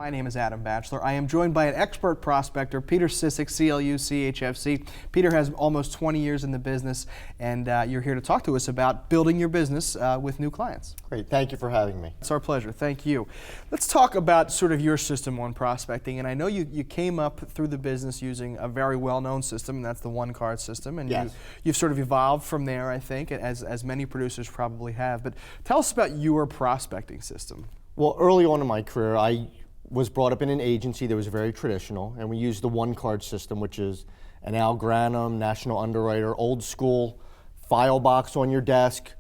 My name is Adam Batchelor. I am joined by an expert prospector, Peter Cisick, CLU, CHFC. Peter has almost 20 years in the business, and you're here to talk to us about building your business with new clients. Great, thank you for having me. It's our pleasure, thank you. Let's talk about sort of your system on prospecting, and I know you came up through the business using a very well-known system, and that's the one-card system, and yes. you've sort of evolved from there, I think, as many producers probably have. But tell us about your prospecting system. Well, early on in my career, I was brought up in an agency that was very traditional, and we used the one-card system, which is an Al Granum, National Underwriter, old school, file box on your desk,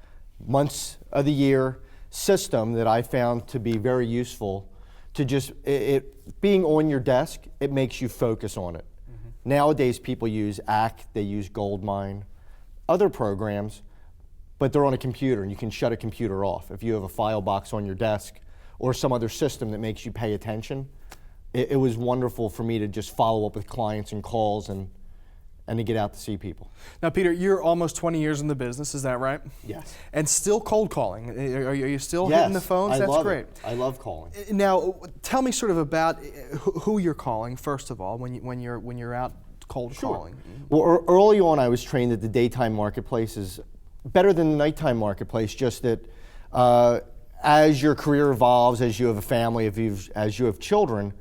months of the year system that I found to be very useful to just, being on your desk, it makes you focus on it. Mm-hmm. Nowadays, people use ACT, they use Goldmine, other programs, but they're on a computer, and you can shut a computer off. If you have a file box on your desk, or some other system that makes you pay attention, it was wonderful for me to just follow up with clients and calls and to get out to see people. Now, Peter, you're almost 20 years in the business, is that right? Yes. And still cold calling. Are you still yes, hitting the phones? That's great. I love calling. Now, tell me sort of about who you're calling, first of all, when you're out cold calling. Well, early on, I was trained that the daytime marketplace is better than the nighttime marketplace, just that as your career evolves, as you have a family, as you have children,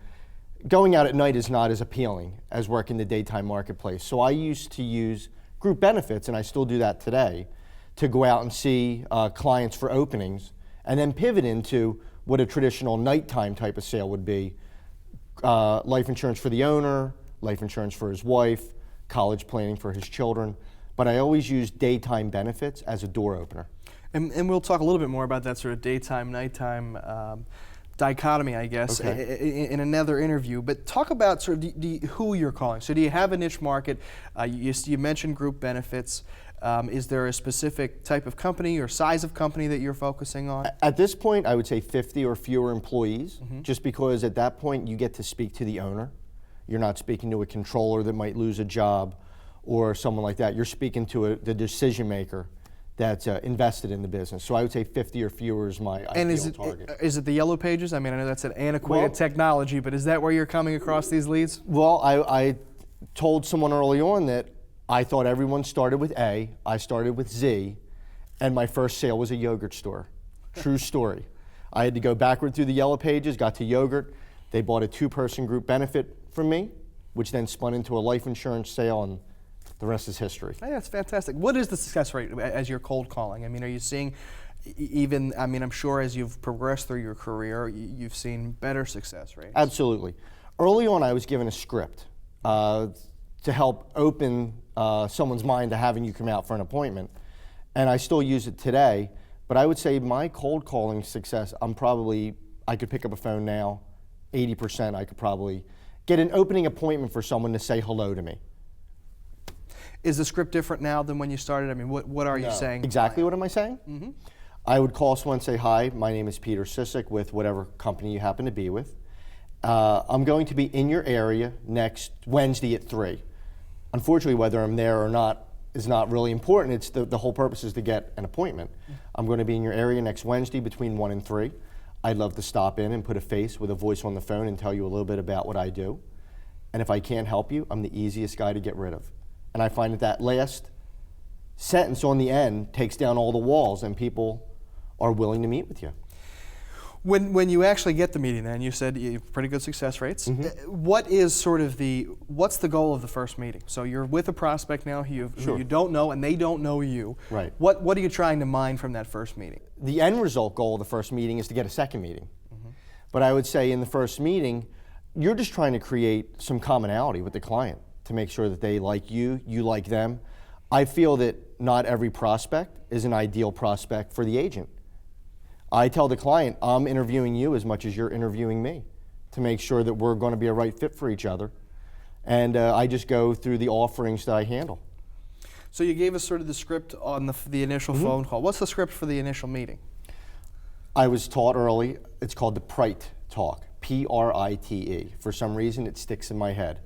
going out at night is not as appealing as working the daytime marketplace. So I used to use group benefits, and I still do that today, to go out and see clients for openings, and then pivot into what a traditional nighttime type of sale would be. Life insurance for the owner, life insurance for his wife, college planning for his children. But I always use daytime benefits as a door opener. And we'll talk a little bit more about that sort of daytime, nighttime dichotomy, I guess, okay, in another interview. But talk about sort of who you're calling. So do you have a niche market? You mentioned group benefits. Is there a specific type of company or size of company that you're focusing on? At this point, I would say 50 or fewer employees, just because at that point you get to speak to the owner. You're not speaking to a controller that might lose a job or someone like that. You're speaking to the decision maker that's invested in the business. So I would say 50 or fewer is my ideal target. Is it the Yellow Pages? I mean, I know that's an antiquated technology, but is that where you're coming across these leads? Well, I told someone early on that I thought everyone started with A, I started with Z, and my first sale was a yogurt store. True story. I had to go backward through the Yellow Pages, got to yogurt. They bought a 2-person group benefit from me, which then spun into a life insurance sale, and the rest is history. Hey, that's fantastic. What is the success rate as you're cold calling? I mean, are you seeing I'm sure as you've progressed through your career, you've seen better success rates? Absolutely. Early on, I was given a script to help open someone's mind to having you come out for an appointment, and I still use it today, but I would say my cold calling success, I could pick up a phone now, 80%, I could probably get an opening appointment for someone to say hello to me. Is the script different now than when you started? I mean, what are you saying? Exactly what am I saying? Mm-hmm. I would call someone and say, hi, my name is Peter Cisick with whatever company you happen to be with. I'm going to be in your area next Wednesday at 3. Unfortunately, whether I'm there or not is not really important. It's the whole purpose is to get an appointment. I'm going to be in your area next Wednesday between 1 and 3. I'd love to stop in and put a face with a voice on the phone and tell you a little bit about what I do. And if I can't help you, I'm the easiest guy to get rid of. And I find that last sentence on the end takes down all the walls, and people are willing to meet with you. When you actually get the meeting, then you said you have pretty good success rates. Mm-hmm. What's the goal of the first meeting? So you're with a prospect now who you don't know, and they don't know you. Right. What are you trying to mine from that first meeting? The end result goal of the first meeting is to get a second meeting. Mm-hmm. But I would say in the first meeting, you're just trying to create some commonality with the client to make sure that they like you, you like them. I feel that not every prospect is an ideal prospect for the agent. I tell the client, I'm interviewing you as much as you're interviewing me to make sure that we're going to be a right fit for each other. And I just go through the offerings that I handle. So you gave us sort of the script on the initial phone call. What's the script for the initial meeting? I was taught early, it's called the PRITE talk, P-R-I-T-E. For some reason, it sticks in my head.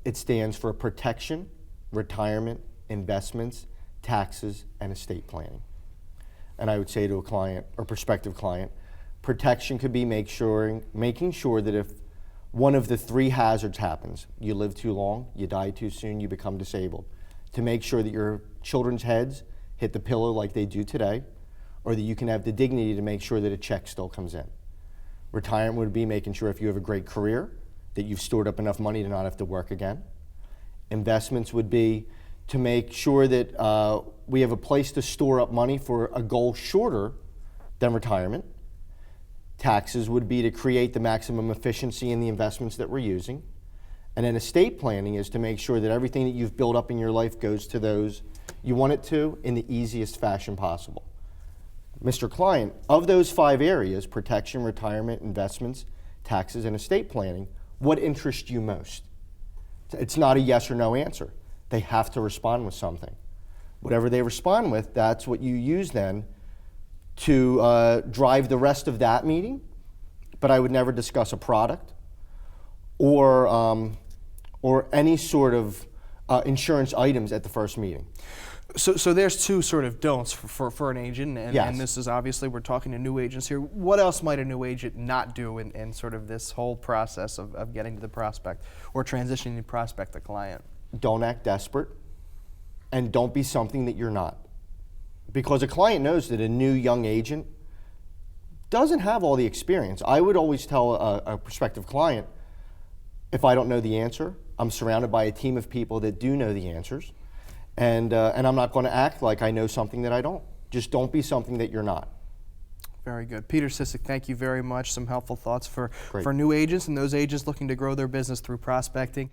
It stands for protection, retirement, investments, taxes, and estate planning. And I would say to a client or prospective client, Protection could be making sure that if one of the 3 hazards happens, you live too long, you die too soon, you become disabled, to make sure that your children's heads hit the pillow like they do today, or that you can have the dignity to make sure that a check still comes in. Retirement would be making sure if you have a great career, that you've stored up enough money to not have to work again. Investments would be to make sure that we have a place to store up money for a goal shorter than retirement. Taxes would be to create the maximum efficiency in the investments that we're using. And then estate planning is to make sure that everything that you've built up in your life goes to those you want it to in the easiest fashion possible. Mr. Client, of those 5 areas, protection, retirement, investments, taxes, and estate planning, what interests you most? It's not a yes or no answer. They have to respond with something. Whatever they respond with, that's what you use then to drive the rest of that meeting, but I would never discuss a product or any sort of insurance items at the first meeting. So there's 2 sort of don'ts for an agent, and, Yes. and this is obviously, we're talking to new agents here. What else might a new agent not do in sort of this whole process of getting to the prospect or transitioning the prospect to client? Don't act desperate, and don't be something that you're not. Because a client knows that a new young agent doesn't have all the experience. I would always tell a prospective client, if I don't know the answer, I'm surrounded by a team of people that do know the answers, and I'm not going to act like I know something that I don't. Just don't be something that you're not. Very good. Peter Cisick, thank you very much. Some helpful thoughts for Great. new agents and those agents looking to grow their business through prospecting.